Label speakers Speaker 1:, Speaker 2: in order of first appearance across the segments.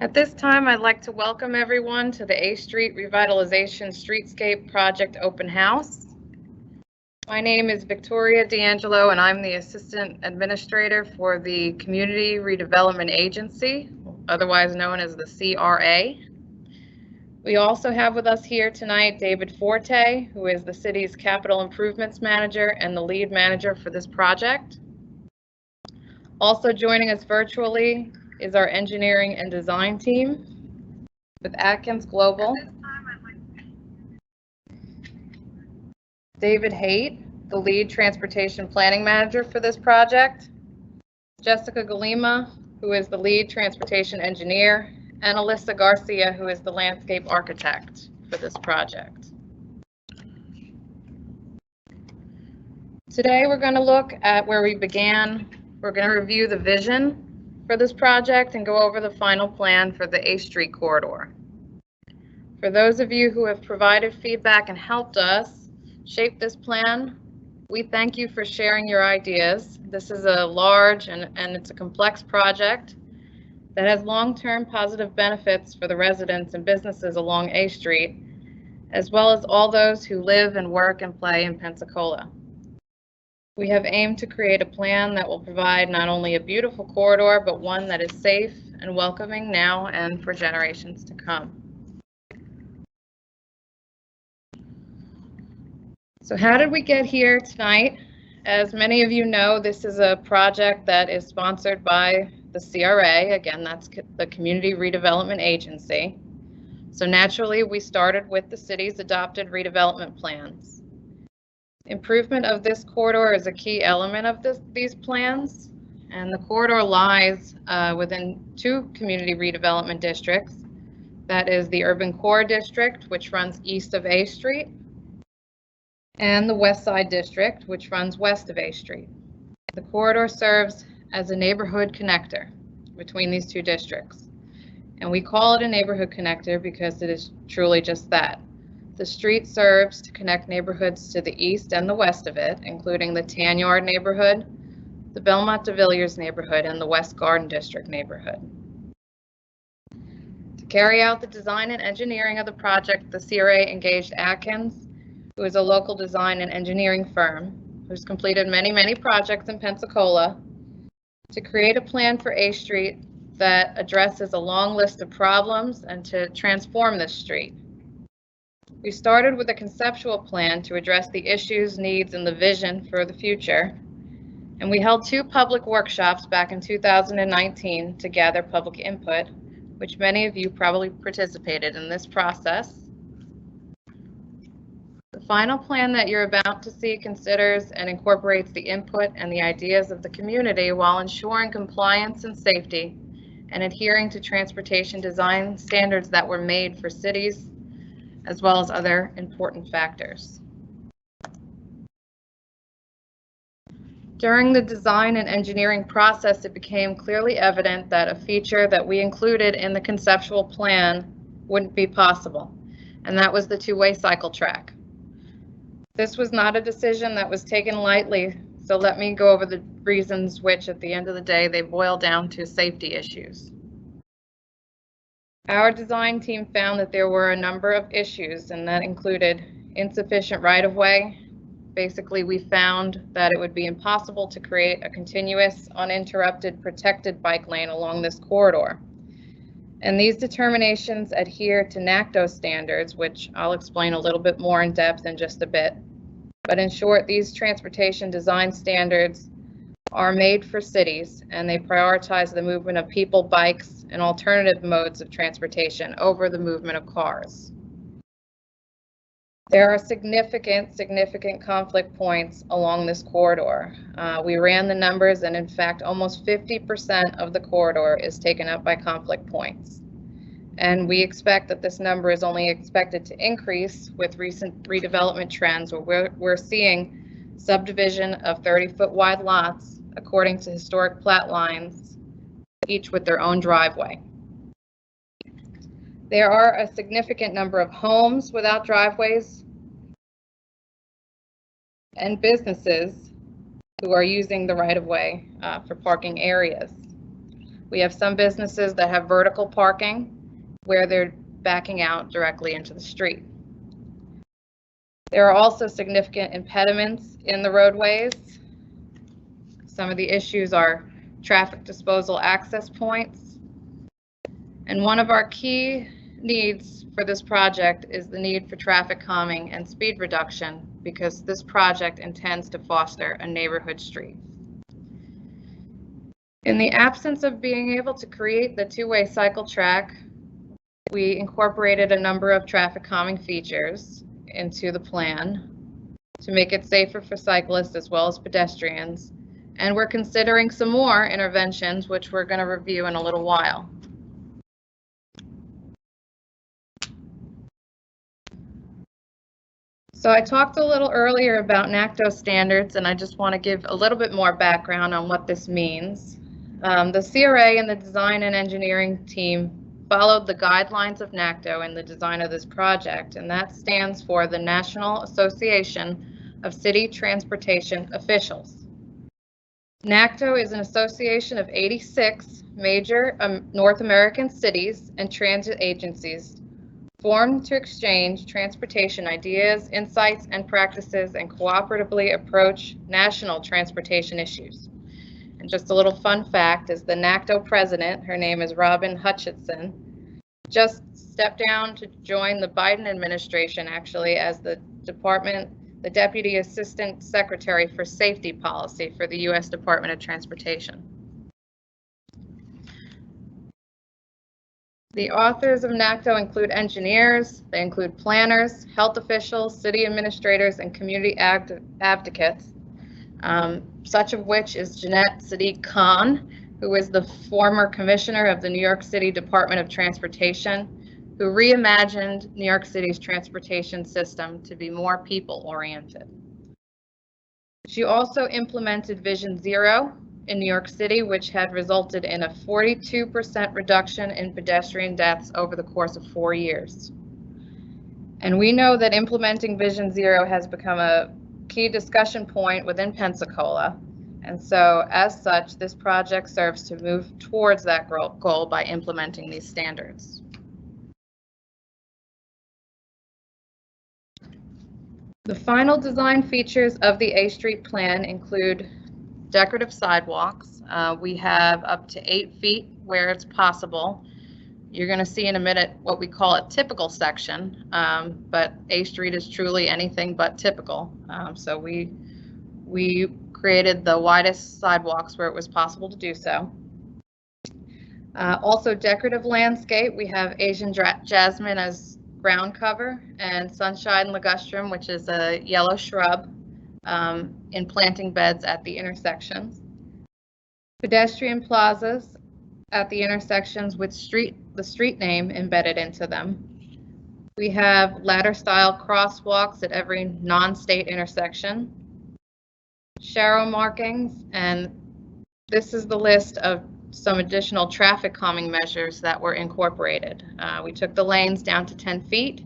Speaker 1: At this time, I'd like to welcome everyone to the A Street Revitalization Streetscape Project Open House. My name is Victoria D'Angelo, and I'm the Assistant Administrator for the Community Redevelopment Agency, otherwise known as the CRA. We also have with us here tonight David Forte, who is the city's Capital Improvements Manager and the lead manager for this project. Also joining us virtually is our engineering and design team with Atkins Global. David Haight, the lead transportation planning manager for this project. Jessica Galima, who is the lead transportation engineer, and Alyssa Garcia, who is the landscape architect for this project. Today we're going to look at where we began. We're going to review the vision for this project and go over the final plan for the A Street corridor. For those of you who have provided feedback and helped us shape this plan, we thank you for sharing your ideas. This is a large and it's a complex project that has long-term positive benefits for the residents and businesses along A Street, as well as all those who live and work and play in Pensacola. We have aimed to create a plan that will provide not only a beautiful corridor, but one that is safe and welcoming now and for generations to come. So how did we get here tonight? As many of you know, this is a project that is sponsored by the CRA. Again, that's the Community Redevelopment Agency. So naturally, we started with the city's adopted redevelopment plans. Improvement of this corridor is a key element of these plans, and the corridor lies within two community redevelopment districts. That is the Urban Core District, which runs east of A Street, and the West Side District, which runs west of A Street. The corridor serves as a neighborhood connector between these two districts, and we call it a neighborhood connector because it is truly just that. The street serves to connect neighborhoods to the east and the west of it, including the Tan Yard neighborhood, the Belmont de Villiers neighborhood, and the West Garden District neighborhood. To carry out the design and engineering of the project, the CRA engaged Atkins, who is a local design and engineering firm who's completed many projects in Pensacola, to create a plan for A Street that addresses a long list of problems and to transform this street. We started with a conceptual plan to address the issues, needs, and the vision for the future, and we held two public workshops back in 2019 to gather public input, which many of you probably participated in this process. The final plan that you're about to see considers and incorporates the input and the ideas of the community while ensuring compliance and safety and adhering to transportation design standards that were made for cities, as well as other important factors. During the design and engineering process, it became clearly evident that a feature that we included in the conceptual plan wouldn't be possible, and that was the two-way cycle track. This was not a decision that was taken lightly, so let me go over the reasons which, at the end of the day, they boil down to safety issues. Our design team found that there were a number of issues, and that included insufficient right-of-way. Basically, we found that it would be impossible to create a continuous, uninterrupted, protected bike lane along this corridor. And these determinations adhere to Nacto Standards, which I'll explain a little bit more in depth in just a bit. But in short, these transportation design standards are made for cities, and they prioritize the movement of people, bikes, and alternative modes of transportation over the movement of cars. There are significant conflict points along this corridor. We ran the numbers, and in fact, almost 50% of the corridor is taken up by conflict points. And we expect that this number is only expected to increase with recent redevelopment trends, where we're seeing subdivision of 30-foot wide lots according to historic plat lines, each with their own driveway. There are a significant number of homes without driveways and businesses who are using the right-of-way for parking areas. We have some businesses that have vertical parking where they're backing out directly into the street. There are also significant impediments in the roadways. Some of the issues are traffic disposal access points. And one of our key needs for this project is the need for traffic calming and speed reduction, because this project intends to foster a neighborhood street. In the absence of being able to create the two-way cycle track, we incorporated a number of traffic calming features into the plan to make it safer for cyclists as well as pedestrians. And we're considering some more interventions, which we're going to review in a little while. So I talked a little earlier about Nacto Standards, and I just want to give a little bit more background on what this means. The CRA and the design and engineering team followed the guidelines of Nacto in the design of this project, and that stands for the National Association of City Transportation Officials. Nacto is an association of 86 major North American cities and transit agencies formed to exchange transportation ideas, insights, and practices, and cooperatively approach national transportation issues. And just a little fun fact is the Nacto president, her name is Robin Hutchinson, just stepped down to join the Biden administration actually as the Deputy Assistant Secretary for Safety Policy for the U.S. Department of Transportation. The authors of Nacto include engineers, they include planners, health officials, city administrators, and community advocates, such of which is Jeanette Sadiq Khan, who is the former commissioner of the New York City Department of Transportation, who reimagined New York City's transportation system to be more people-oriented. She also implemented Vision Zero in New York City, which had resulted in a 42% reduction in pedestrian deaths over the course of 4 years. And we know that implementing Vision Zero has become a key discussion point within Pensacola. And so, as such, this project serves to move towards that goal by implementing these standards. The final design features of the A Street plan include decorative sidewalks. We have up to 8 feet where it's possible. You're going to see in a minute what we call a typical section, but A Street is truly anything but typical. So we created the widest sidewalks where it was possible to do so. Also decorative landscape, we have Asian jasmine as ground cover and sunshine ligustrum, which is a yellow shrub, in planting beds at the intersections. Pedestrian plazas at the intersections with the street name embedded into them. We have ladder-style crosswalks at every non-state intersection. Sharrow markings, and this is the list of some additional traffic calming measures that were incorporated. We took the lanes down to 10 feet.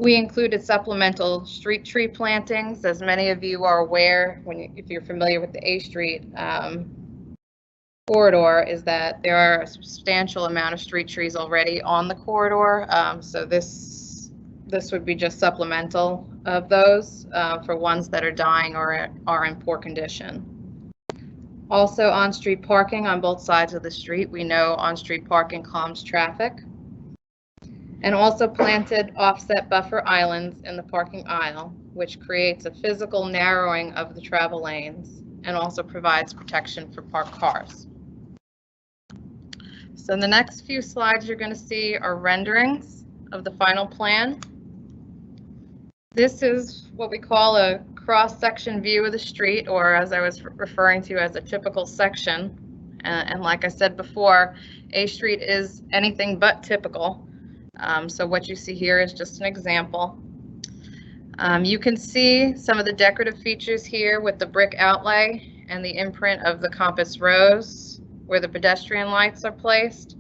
Speaker 1: We included supplemental street tree plantings. As many of you are aware, if you're familiar with the A Street corridor, is that there are a substantial amount of street trees already on the corridor. So this would be just supplemental of those for ones that are dying or are in poor condition. Also on-street parking on both sides of the street. We know on-street parking calms traffic. And also planted offset buffer islands in the parking aisle, which creates a physical narrowing of the travel lanes and also provides protection for parked cars. So the next few slides you're going to see are renderings of the final plan. This is what we call a cross-section view of the street, or as I was referring to as a typical section. And like I said before, A Street is anything but typical. So what you see here is just an example. You can see some of the decorative features here with the brick outlay and the imprint of the compass rose where the pedestrian lights are placed.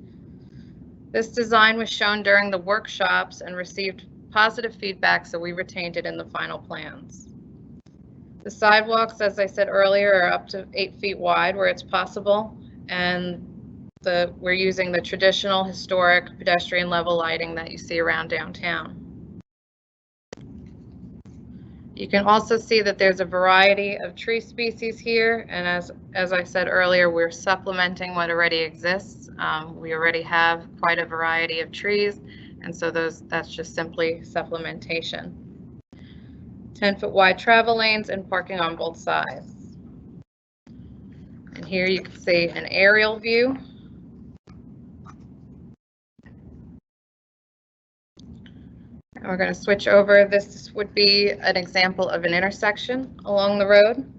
Speaker 1: This design was shown during the workshops and received positive feedback, so we retained it in the final plans. The sidewalks, as I said earlier, are up to 8 feet wide where it's possible, and we're using the traditional historic pedestrian level lighting that you see around downtown. You can also see that there's a variety of tree species here, and as I said earlier, we're supplementing what already exists. We already have quite a variety of trees, and so that's just simply supplementation. 10-foot wide travel lanes and parking on both sides. And here you can see an aerial view. And we're going to switch over. This would be an example of an intersection along the road,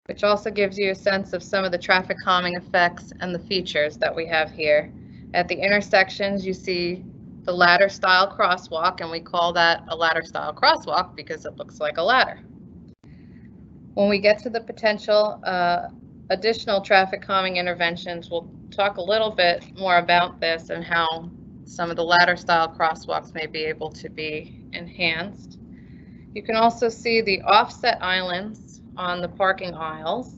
Speaker 1: which also gives you a sense of some of the traffic calming effects and the features that we have here. At the intersections, you see the ladder style crosswalk, and we call that a ladder style crosswalk because it looks like a ladder. When we get to the potential additional traffic calming interventions, we'll talk a little bit more about this and how some of the ladder style crosswalks may be able to be enhanced. You can also see the offset islands on the parking aisles,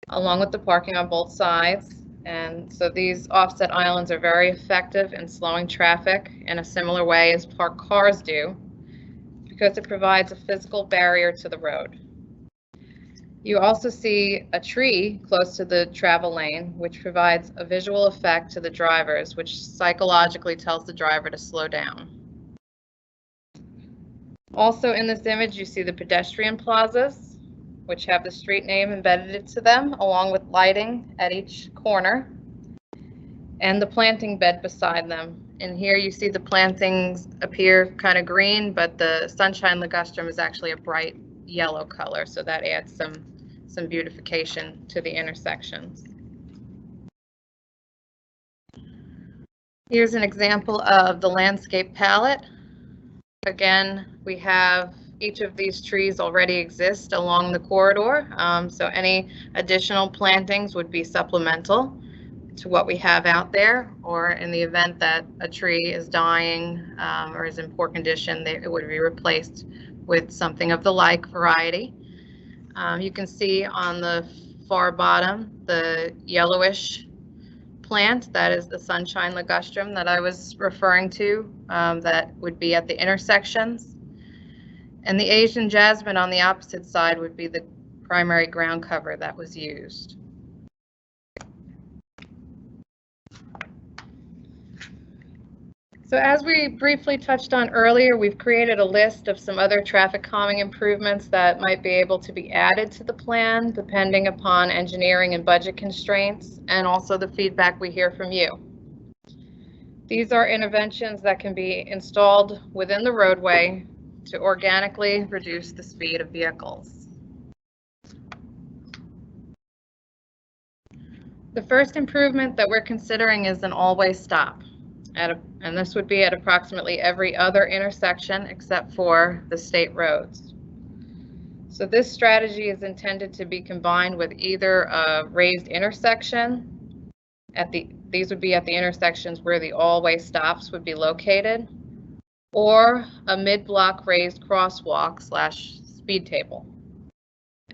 Speaker 1: along with the parking on both sides. And so these offset islands are very effective in slowing traffic in a similar way as parked cars do, because it provides a physical barrier to the road. You also see a tree close to the travel lane, which provides a visual effect to the drivers, which psychologically tells the driver to slow down. Also in this image, you see the pedestrian plazas, which have the street name embedded into them, along with lighting at each corner, and the planting bed beside them. And here you see the plantings appear kind of green, but the sunshine ligustrum is actually a bright yellow color, so that adds some beautification to the intersections. Here's an example of the landscape palette. Again, we have each of these trees already exist along the corridor, so any additional plantings would be supplemental to what we have out there, or in the event that a tree is dying or is in poor condition, it would be replaced with something of the like variety. You can see on the far bottom the yellowish plant, that is the sunshine ligustrum that I was referring to, that would be at the intersections. And the Asian jasmine on the opposite side would be the primary ground cover that was used. So as we briefly touched on earlier, we've created a list of some other traffic calming improvements that might be able to be added to the plan depending upon engineering and budget constraints, and also the feedback we hear from you. These are interventions that can be installed within the roadway to organically reduce the speed of vehicles. The first improvement that we're considering is an all-way stop. And this would be at approximately every other intersection except for the state roads. So this strategy is intended to be combined with either a raised intersection, these would be at the intersections where the all-way stops would be located, or a mid-block raised crosswalk / speed table.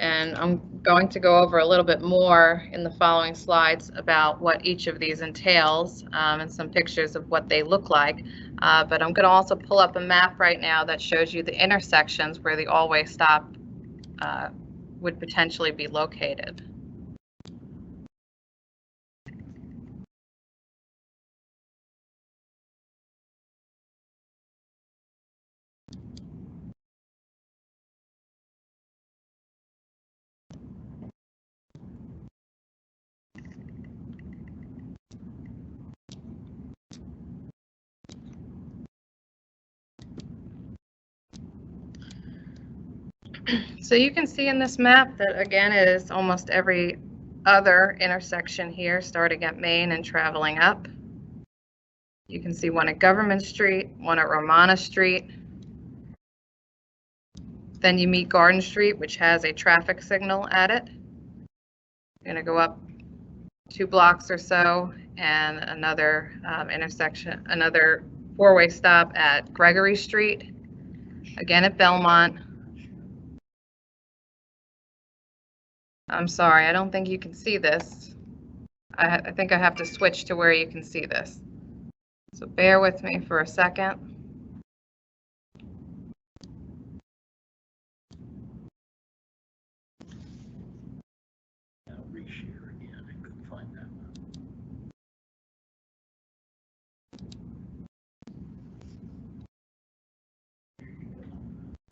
Speaker 1: And I'm going to go over a little bit more in the following slides about what each of these entails and some pictures of what they look like. But I'm going to also pull up a map right now that shows you the intersections where the all-way stop would potentially be located. So you can see in this map that, again, it is almost every other intersection here, starting at Main and traveling up. You can see one at Government Street, one at Romana Street. Then you meet Garden Street, which has a traffic signal at it. You're going to go up 2 blocks or so, and another intersection, another 4-way stop at Gregory Street, again at Belmont, I'm sorry, I don't think you can see this. I think I have to switch to where you can see this. So bear with me for a second.
Speaker 2: I'll reshare again. I couldn't find that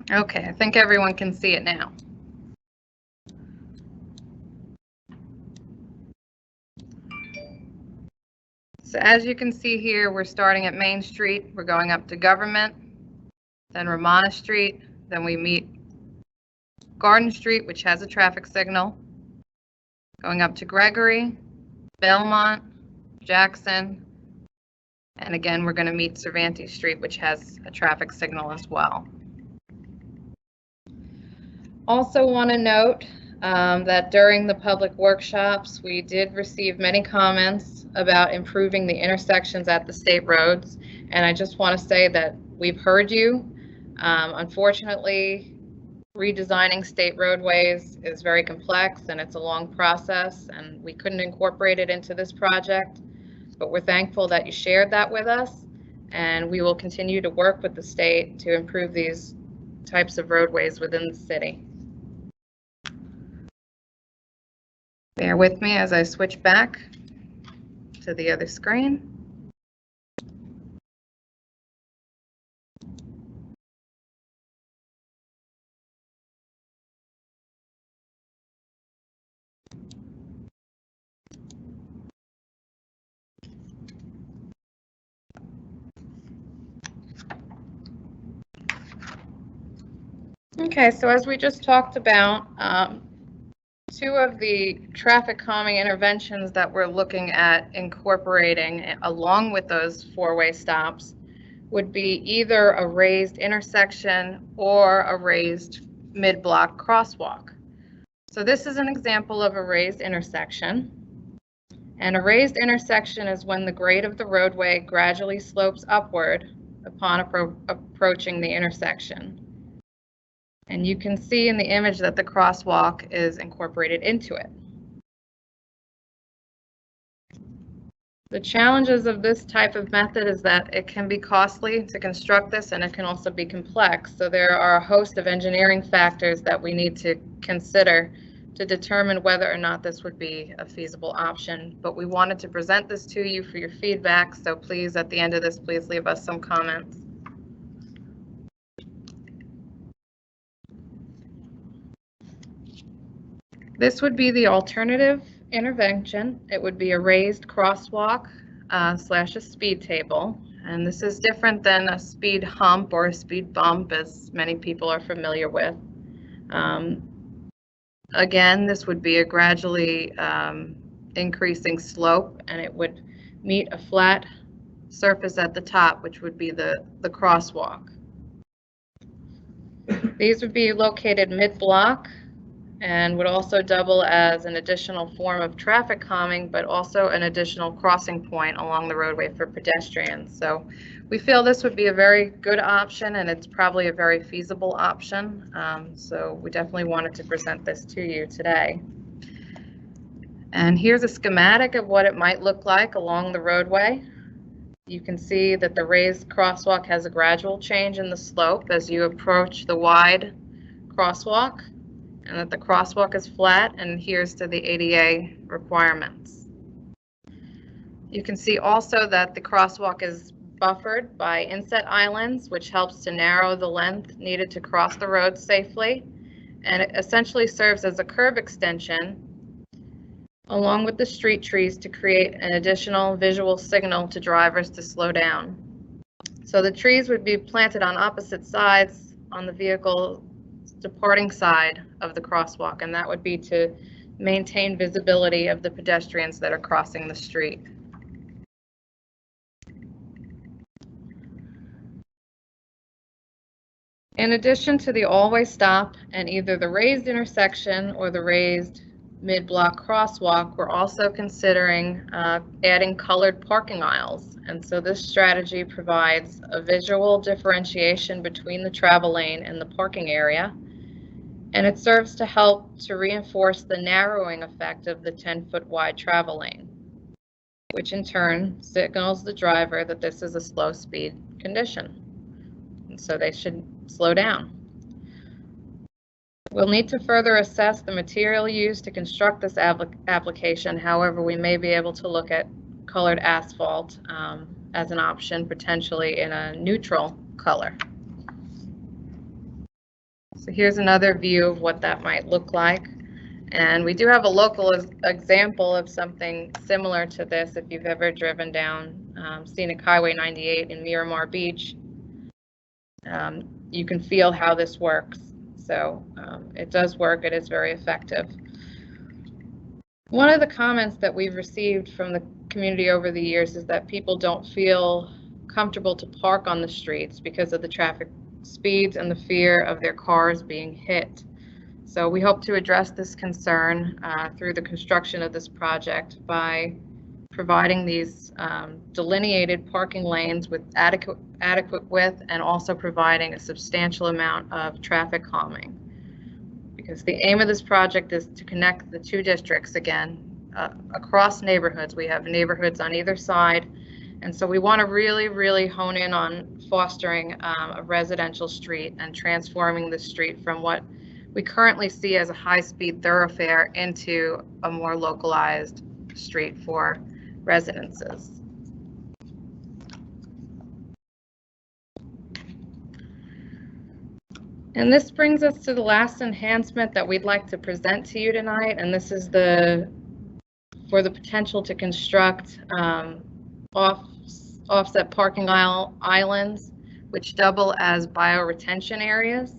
Speaker 2: one.
Speaker 1: Okay, I think everyone can see it now. So as you can see here, we're starting at Main Street, we're going up to Government, then Ramona Street, then we meet Garden Street, which has a traffic signal, going up to Gregory, Belmont, Jackson, and again, we're going to meet Cervantes Street, which has a traffic signal as well. Also want to note that during the public workshops, we did receive many comments about improving the intersections at the state roads, and I just want to say that we've heard you. Unfortunately, redesigning state roadways is very complex and it's a long process, and we couldn't incorporate it into this project, but we're thankful that you shared that with us, and we will continue to work with the state to improve these types of roadways within the city. Bear with me as I switch back to the other screen. Okay, so as we just talked about, two of the traffic calming interventions that we're looking at incorporating along with those four-way stops would be either a raised intersection or a raised mid-block crosswalk. So this is an example of a raised intersection. And a raised intersection is when the grade of the roadway gradually slopes upward upon approaching the intersection. And you can see in the image that the crosswalk is incorporated into it. The challenges of this type of method is that it can be costly to construct this, and it can also be complex. So there are a host of engineering factors that we need to consider to determine whether or not this would be a feasible option. But we wanted to present this to you for your feedback, so please, at the end of this, please leave us some comments. This would be the alternative intervention. It would be a raised crosswalk slash a speed table. And this is different than a speed hump or a speed bump, as many people are familiar with. Again, this would be a gradually increasing slope, and it would meet a flat surface at the top, which would be the crosswalk. These would be located mid-block and would also double as an additional form of traffic calming, but also an additional crossing point along the roadway for pedestrians. So we feel this would be a very good option, and it's probably a very feasible option. So we definitely wanted to present this to you today. And here's a schematic of what it might look like along the roadway. You can see that the raised crosswalk has a gradual change in the slope as you approach the wide crosswalk, and that the crosswalk is flat and adheres to the ADA requirements. You can see also that the crosswalk is buffered by inset islands, which helps to narrow the length needed to cross the road safely, and it essentially serves as a curb extension along with the street trees to create an additional visual signal to drivers to slow down. So the trees would be planted on opposite sides on the vehicle departing side of the crosswalk, and that would be to maintain visibility of the pedestrians that are crossing the street. In addition to the all-way stop and either the raised intersection or the raised mid-block crosswalk, we're also considering adding colored parking aisles. And so this strategy provides a visual differentiation between the travel lane and the parking area. And it serves to help to reinforce the narrowing effect of the 10-foot wide travel lane, which in turn signals the driver that this is a slow speed condition, and so they should slow down. We'll need to further assess the material used to construct this application. However, we may be able to look at colored asphalt as an option, potentially in a neutral color. So here's another view of what that might look like. And we do have a local example of something similar to this if you've ever driven down Scenic Highway 98 in Miramar Beach. You can feel how this works. So it does work. It is very effective. One of the comments that we've received from the community over the years is that people don't feel comfortable to park on the streets because of the traffic speeds and the fear of their cars being hit. So we hope to address this concern through the construction of this project by providing these delineated parking lanes with adequate width, and also providing a substantial amount of traffic calming. Because the aim of this project is to connect the two districts again across neighborhoods. We have neighborhoods on either side, and so we want to really hone in on fostering a residential street and transforming the street from what we currently see as a high-speed thoroughfare into a more localized street for residences. And this brings us to the last enhancement that we'd like to present to you tonight, and this is for the potential to construct offset parking islands, which double as bioretention areas.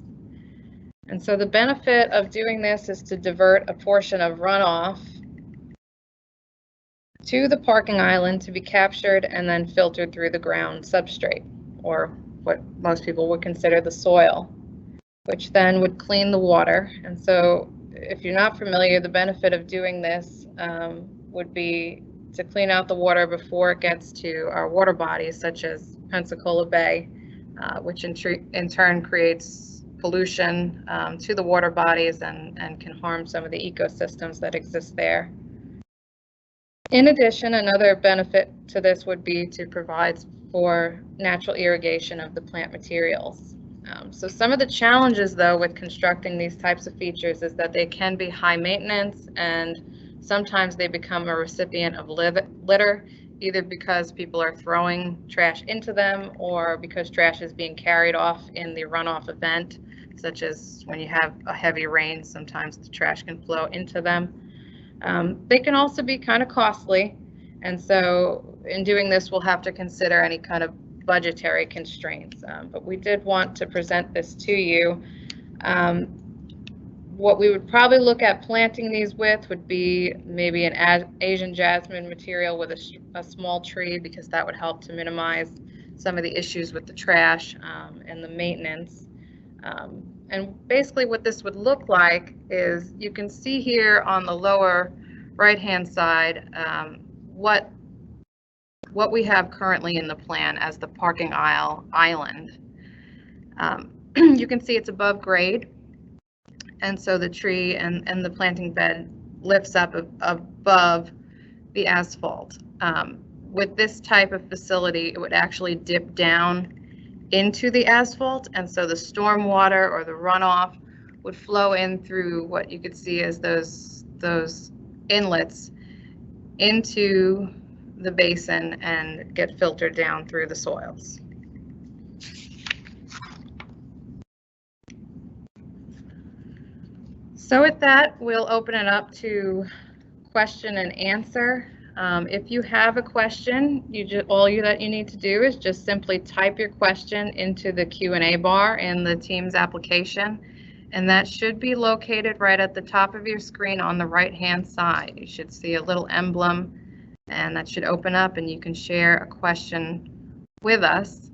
Speaker 1: And so the benefit of doing this is to divert a portion of runoff to the parking island to be captured and then filtered through the ground substrate, or what most people would consider the soil, which then would clean the water. And so if you're not familiar, the benefit of doing this would be to clean out the water before it gets to our water bodies, such as Pensacola Bay, which in turn creates pollution to the water bodies and can harm some of the ecosystems that exist there. In addition, another benefit to this would be to provide for natural irrigation of the plant materials. So some of the challenges, though, with constructing these types of features is that they can be high maintenance, and sometimes they become a recipient of litter, either because people are throwing trash into them or because trash is being carried off in the runoff event, such as when you have a heavy rain, sometimes the trash can flow into them. They can also be kind of costly, and so in doing this, we'll have to consider any kind of budgetary constraints, but we did want to present this to you. What we would probably look at planting these with would be maybe an Asian jasmine material with a small tree, because that would help to minimize some of the issues with the trash and the maintenance. And basically what this would look like is, you can see here on the lower right-hand side what we have currently in the plan as the parking island. You can see it's above grade, and so the tree and the planting bed lifts up above the asphalt. With this type of facility, it would actually dip down into the asphalt, and so the storm water or the runoff would flow in through what you could see as those inlets into the basin and get filtered down through the soils. So with that, we'll open it up to question and answer. If you have a question, all that you need to do is just simply type your question into the Q&A bar in the Teams application, and that should be located right at the top of your screen on the right-hand side. You should see a little emblem, and that should open up, and you can share a question with us.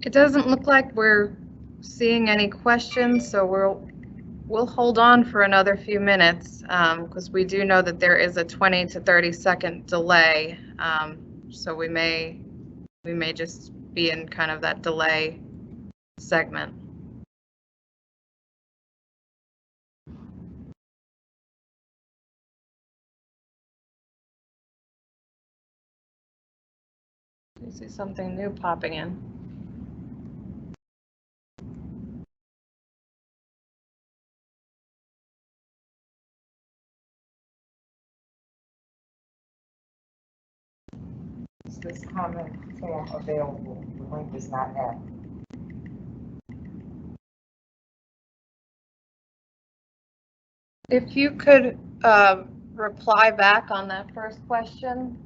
Speaker 1: It doesn't look like we're seeing any questions, so we'll hold on for another few minutes because we do know that there is a 20 to 30-second delay. So we may just be in kind of that delay segment. You see something new popping in.
Speaker 3: Is this comment form available? The link is not active.
Speaker 1: If you could reply back on that first question,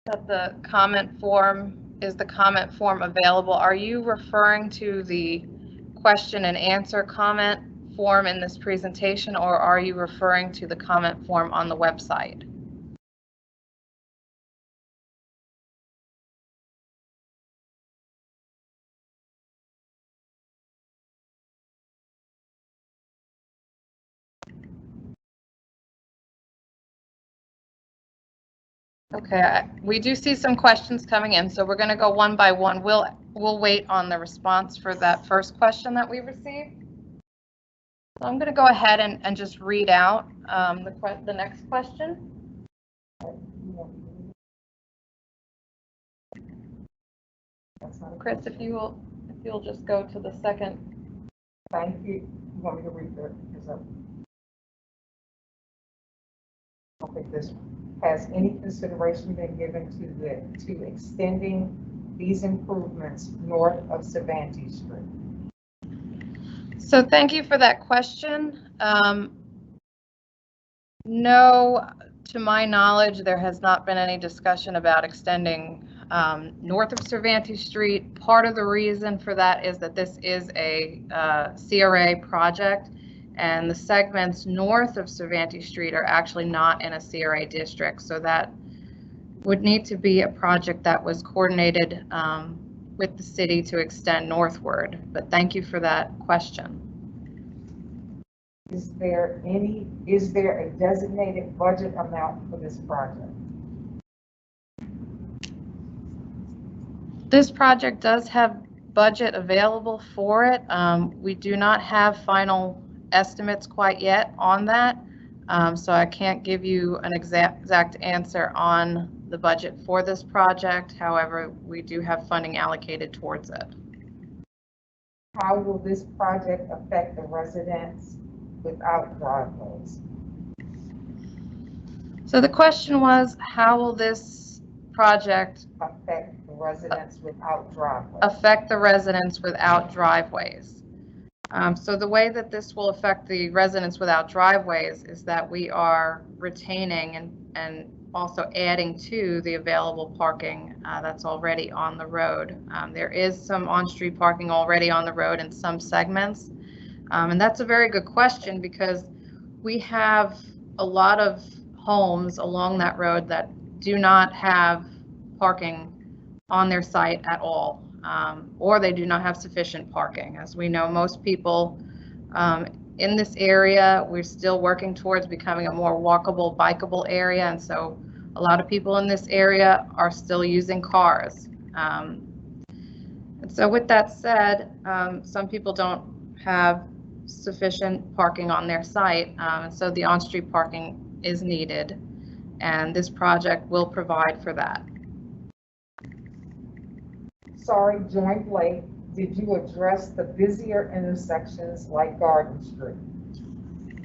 Speaker 1: that the comment form, is the comment form available? Are you referring to the question and answer comment form in this presentation, or are you referring to the comment form on the website? Okay, we do see some questions coming in, so we're going to go one by one. We'll wait on the response for that first question that we received. So I'm going to go ahead and just read out the next question. Chris, if you'll just go to the second.
Speaker 3: Thank you. You want me to read this up? Okay, this one. Has any consideration been given to extending these improvements north of Cervantes Street?
Speaker 1: So thank you for that question. No, to my knowledge, there has not been any discussion about extending north of Cervantes Street. Part of the reason for that is that this is a CRA project, and the segments north of Cervantes Street are actually not in a CRA district, so that would need to be a project that was coordinated with the city to extend northward. But thank you for that question.
Speaker 3: Is there a designated budget amount for this project?
Speaker 1: This project does have budget available for it. We do not have final estimates quite yet on that, so I can't give you an exact answer on the budget for this project. However, we do have funding allocated towards it.
Speaker 3: How will this project affect the residents without driveways?
Speaker 1: So the question was, how will this project
Speaker 3: affect the residents without driveways?
Speaker 1: So the way that this will affect the residents without driveways is that we are retaining and also adding to the available parking that's already on the road. There is some on-street parking already on the road in some segments. And that's a very good question because we have a lot of homes along that road that do not have parking on their site at all, or they do not have sufficient parking. As we know, most people in this area, we're still working towards becoming a more walkable, bikeable area, and so a lot of people in this area are still using cars. And so with that said, some people don't have sufficient parking on their site, so the on-street parking is needed, and this project will provide for that.
Speaker 3: Sorry, joined late. Did you address the busier intersections like Garden Street?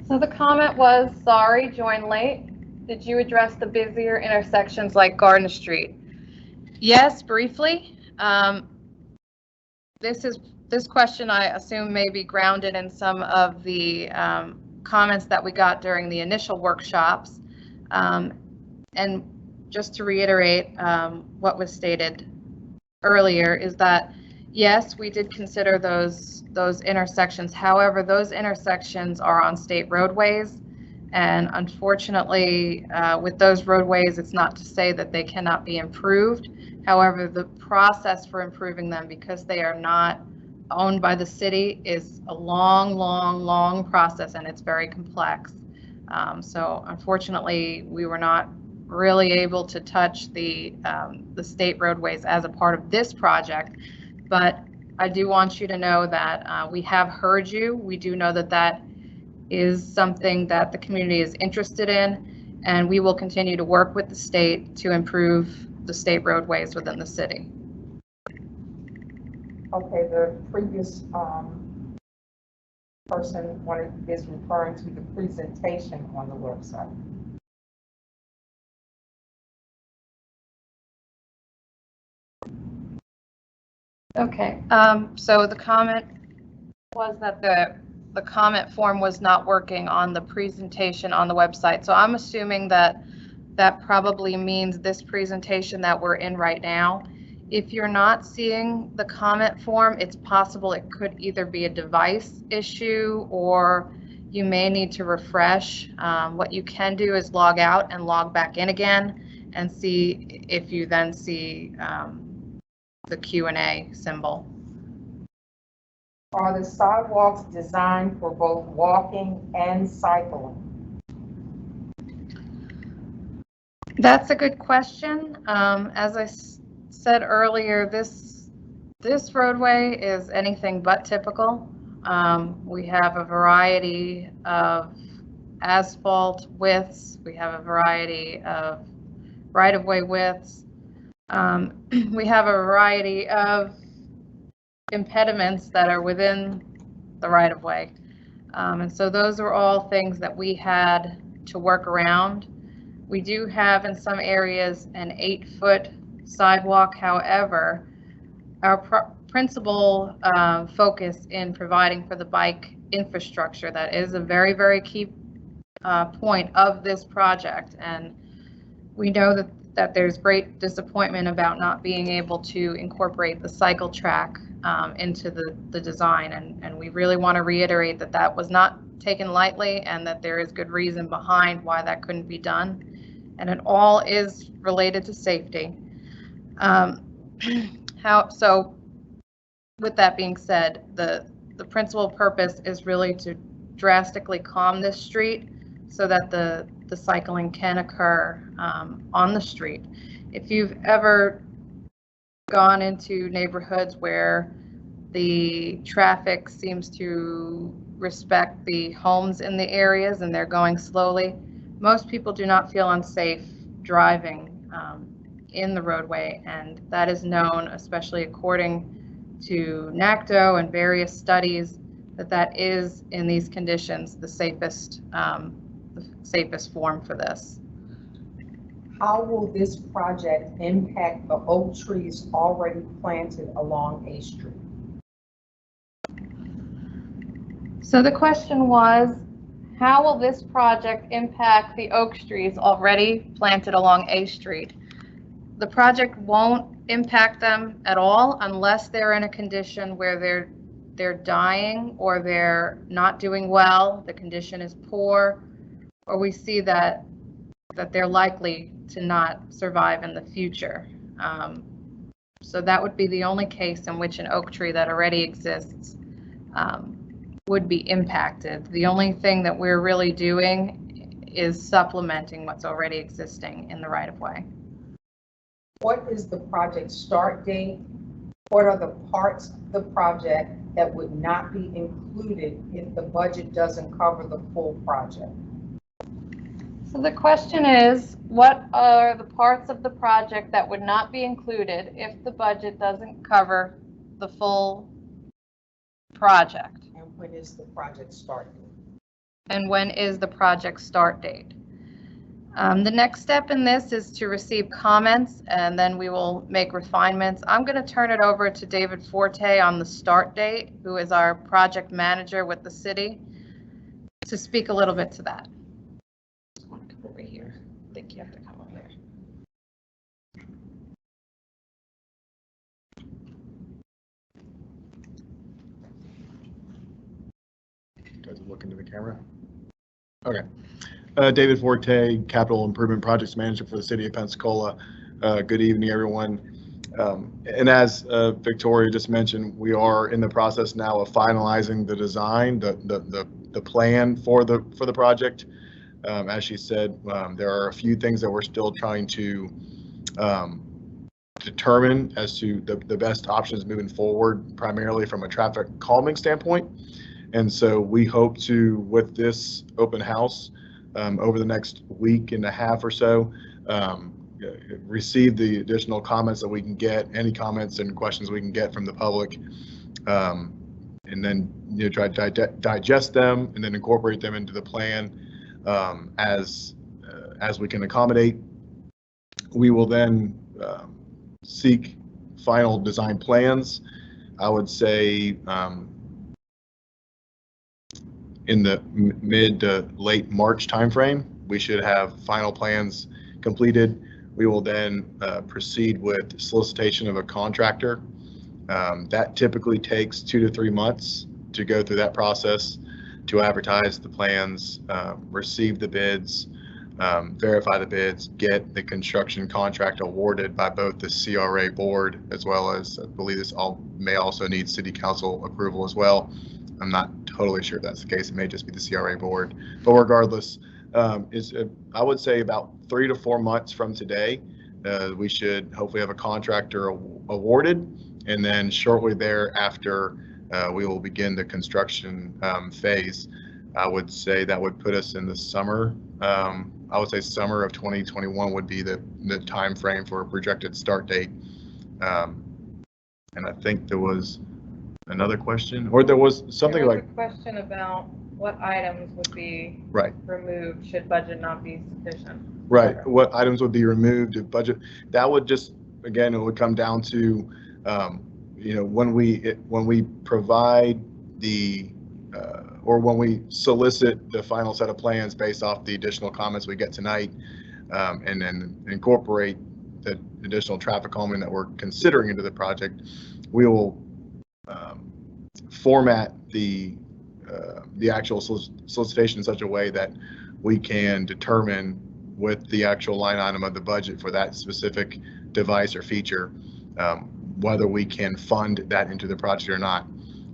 Speaker 1: So the comment was, sorry, joined late. Did you address the busier intersections like Garden Street? Yes, briefly. This question, I assume, may be grounded in some of the comments that we got during the initial workshops. And just to reiterate what was stated earlier is that, yes, we did consider those intersections. However, those intersections are on state roadways, And unfortunately, with those roadways, it's not to say that they cannot be improved. However, the process for improving them, because they are not owned by the city, is a long process, and it's very complex. So unfortunately, we were not really able to touch the state roadways as a part of this project. But I do want you to know that we have heard you. We do know that that is something that the community is interested in, and we will continue to work with the state to improve the state roadways within the city.
Speaker 3: Okay, the previous person is referring to the presentation on the website.
Speaker 1: Okay, so the comment was that the comment form was not working on the presentation on the website. So I'm assuming that that probably means this presentation that we're in right now. If you're not seeing the comment form, it's possible it could either be a device issue or you may need to refresh. What you can do is log out and log back in again and see if you then see the Q&A symbol.
Speaker 3: Are the sidewalks designed for both walking and cycling?
Speaker 1: That's a good question. As I said earlier, this roadway is anything but typical. We have a variety of asphalt widths. We have a variety of right-of-way widths. We have a variety of impediments that are within the right-of-way. And so those are all things that we had to work around. We do have in some areas an 8-foot sidewalk. However, our principal focus in providing for the bike infrastructure, that is a very key point of this project. And we know that there's great disappointment about not being able to incorporate the cycle track into the design. And we really want to reiterate that that was not taken lightly and that there is good reason behind why that couldn't be done. And it all is related to safety. So with that being said, the principal purpose is really to drastically calm this street so that the cycling can occur on the street. If you've ever gone into neighborhoods where the traffic seems to respect the homes in the areas and they're going slowly, most people do not feel unsafe driving in the roadway, and that is known, especially according to Nacto and various studies, that is, in these conditions, the safest form for this.
Speaker 3: How will this project impact the oak trees already planted along A Street?
Speaker 1: So the question was, how will this project impact the oak trees already planted along A Street? The project won't impact them at all unless they're in a condition where they're dying or they're not doing well, the condition is poor, or we see that they're likely to not survive in the future. So that would be the only case in which an oak tree that already exists would be impacted. The only thing that we're really doing is supplementing what's already existing in the right-of-way.
Speaker 3: What is the project start date? What are the parts of the project that would not be included if the budget doesn't cover the full project?
Speaker 1: So the question is, what are the parts of the project that would not be included if the budget doesn't cover the full project?
Speaker 3: And when is the project start date?
Speaker 1: And when is the project start date? The next step in this is to receive comments, and then we will make refinements. I'm going to turn it over to David Forte on the start date, who is our project manager with the city, to speak a little bit to that. I want to come over here. I think you have to come over here.
Speaker 4: Does it look into the camera? Okay. David Forte, Capital Improvement Projects Manager for the City of Pensacola. Good evening, everyone. And as Victoria just mentioned, we are in the process now of finalizing the design, the plan for the project. As she said, there are a few things that we're still trying to determine as to the best options moving forward, primarily from a traffic calming standpoint. And so we hope to, with this open house, over the next week and a half or so, receive the additional comments that we can get, any comments and questions we can get from the public, and then try to digest them and then incorporate them into the plan as we can accommodate. We will then seek final design plans. I would say in the mid to late March timeframe, we should have final plans completed. We will then proceed with solicitation of a contractor. That typically takes 2 to 3 months to go through that process, to advertise the plans, receive the bids, verify the bids, get the construction contract awarded by both the CRA board as well as, I believe this may also need city council approval as well. I'm not totally sure if that's the case. It may just be the CRA board, but regardless, I would say about 3 to 4 months from today, we should hopefully have a contractor awarded, and then shortly thereafter, we will begin the construction phase. I would say that would put us in the summer. I would say summer of 2021 would be the time frame for a projected start date. And I think there was another question, or there was something
Speaker 1: there was
Speaker 4: like
Speaker 1: a question about what items would be removed should budget not be sufficient.
Speaker 4: Right. What items would be removed if budget? That would just, again, it would come down to, when we provide the or when we solicit the final set of plans based off the additional comments we get tonight, and then incorporate the additional traffic calming that we're considering into the project, we will format the actual solicitation in such a way that we can determine with the actual line item of the budget for that specific device or feature, whether we can fund that into the project or not,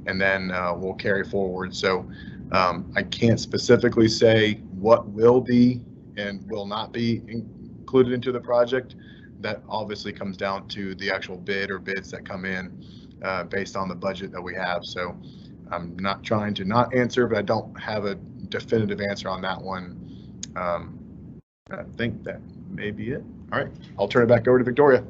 Speaker 4: and then we'll carry forward. So I can't specifically say what will be and will not be included into the project. That obviously comes down to the actual bid or bids that come in based on the budget that we have. So I'm not trying to not answer, but I don't have a definitive answer on that one. I think that may be it. All right, I'll turn it back over to Victoria.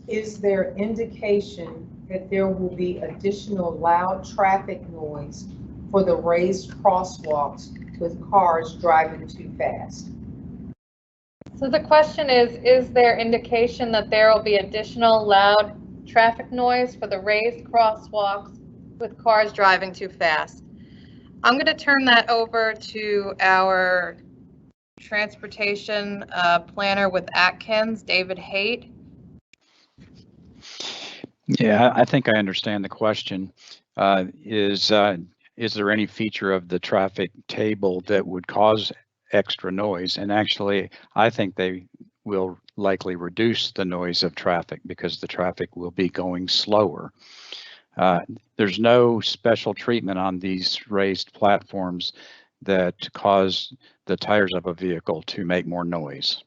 Speaker 3: Is there indication that there will be additional loud traffic noise for the raised crosswalks with cars driving too fast?
Speaker 1: So the question is there indication that there will be additional loud traffic noise for the raised crosswalks with cars driving too fast? I'm going to turn that over to our transportation planner with Atkins, David Haight.
Speaker 5: Yeah, I think I understand the question. Is there any feature of the traffic table that would cause extra noise? And actually, I think they will likely reduce the noise of traffic because the traffic will be going slower. There's no special treatment on these raised platforms that cause the tires of a vehicle to make more noise.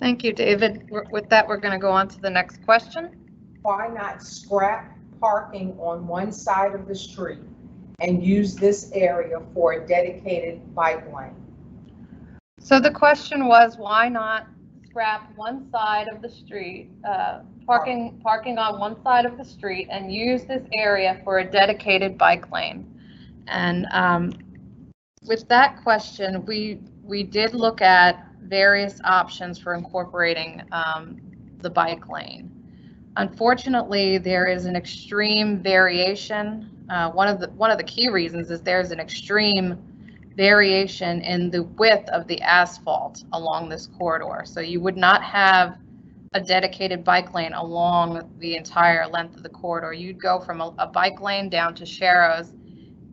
Speaker 1: Thank you, David. With that, we're going to go on to the next question.
Speaker 3: Why not scrap parking on one side of the street and use this area for a dedicated bike lane?
Speaker 1: So the question was, why not scrap one side of the street, parking on one side of the street, and use this area for a dedicated bike lane? And with that question, we did look at various options for incorporating the bike lane. Unfortunately, there is an extreme variation. One of the key reasons is there's an extreme variation in the width of the asphalt along this corridor. So you would not have a dedicated bike lane along the entire length of the corridor. You'd go from a bike lane down to Sharrows,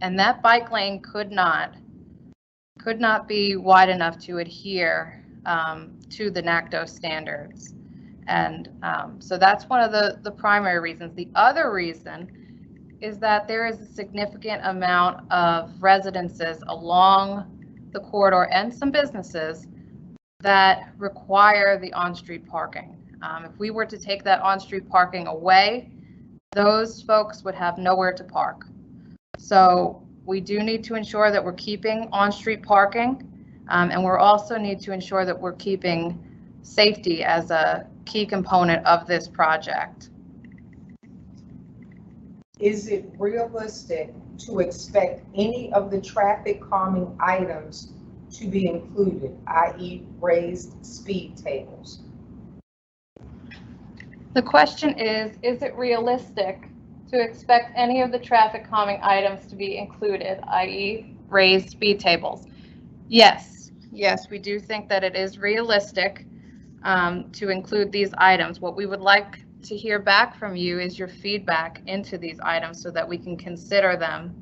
Speaker 1: and that bike lane could not be wide enough to adhere to the Nacto standards. And so that's one of the primary reasons. The other reason is that there is a significant amount of residences along the corridor and some businesses that require the on-street parking. If we were to take that on-street parking away, those folks would have nowhere to park. So we do need to ensure that we're keeping on-street parking, and we also need to ensure that we're keeping safety as a key component of this project.
Speaker 3: Is it realistic to expect any of the traffic calming items to be included, i.e. raised speed tables?
Speaker 1: The question is it realistic to expect any of the traffic calming items to be included, i.e. raised speed tables? Yes, we do think that it is realistic to include these items. What we would like to hear back from you is your feedback into these items so that we can consider them.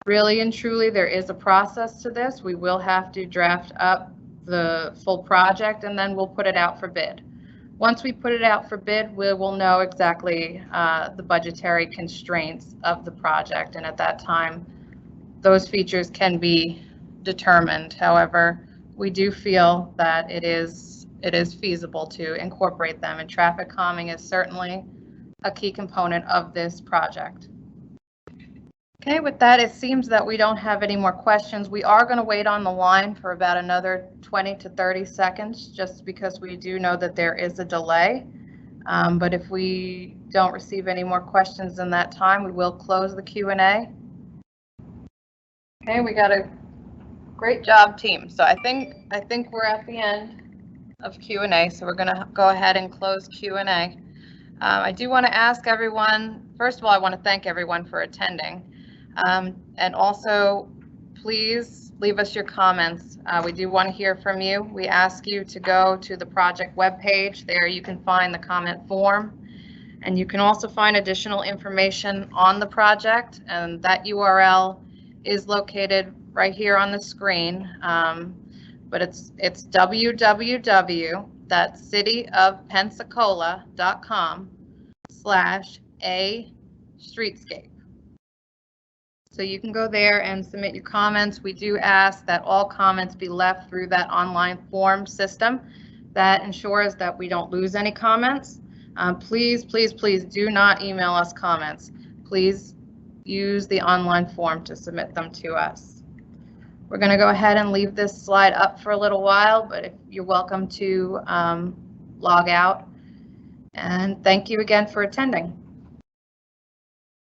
Speaker 1: Really and truly, there is a process to this. We will have to draft up the full project, and then we'll put it out for bid. Once we put it out for bid, we will know exactly the budgetary constraints of the project, and at that time, those features can be determined. However, we do feel that it is feasible to incorporate them, and traffic calming is certainly a key component of this project. Okay, with that, it seems that we don't have any more questions. We are going to wait on the line for about another 20 to 30 seconds, just because we do know that there is a delay. But if we don't receive any more questions in that time, we will close the Q&A. Okay, we got a great job, team. So I think we're at the end of Q&A, so we're going to go ahead and close Q&A. I do want to ask everyone, first of all, I want to thank everyone for attending. And also, please leave us your comments. We do want to hear from you. We ask you to go to the project webpage. There you can find the comment form, and you can also find additional information on the project, and that URL is located right here on the screen. But it's www.cityofpensacola.com/a-streetscape. So you can go there and submit your comments. We do ask that all comments be left through that online form system. That ensures that we don't lose any comments. Please do not email us comments. Please use the online form to submit them to us. We're going to go ahead and leave this slide up for a little while, but if you're welcome to log out. And thank you again for attending.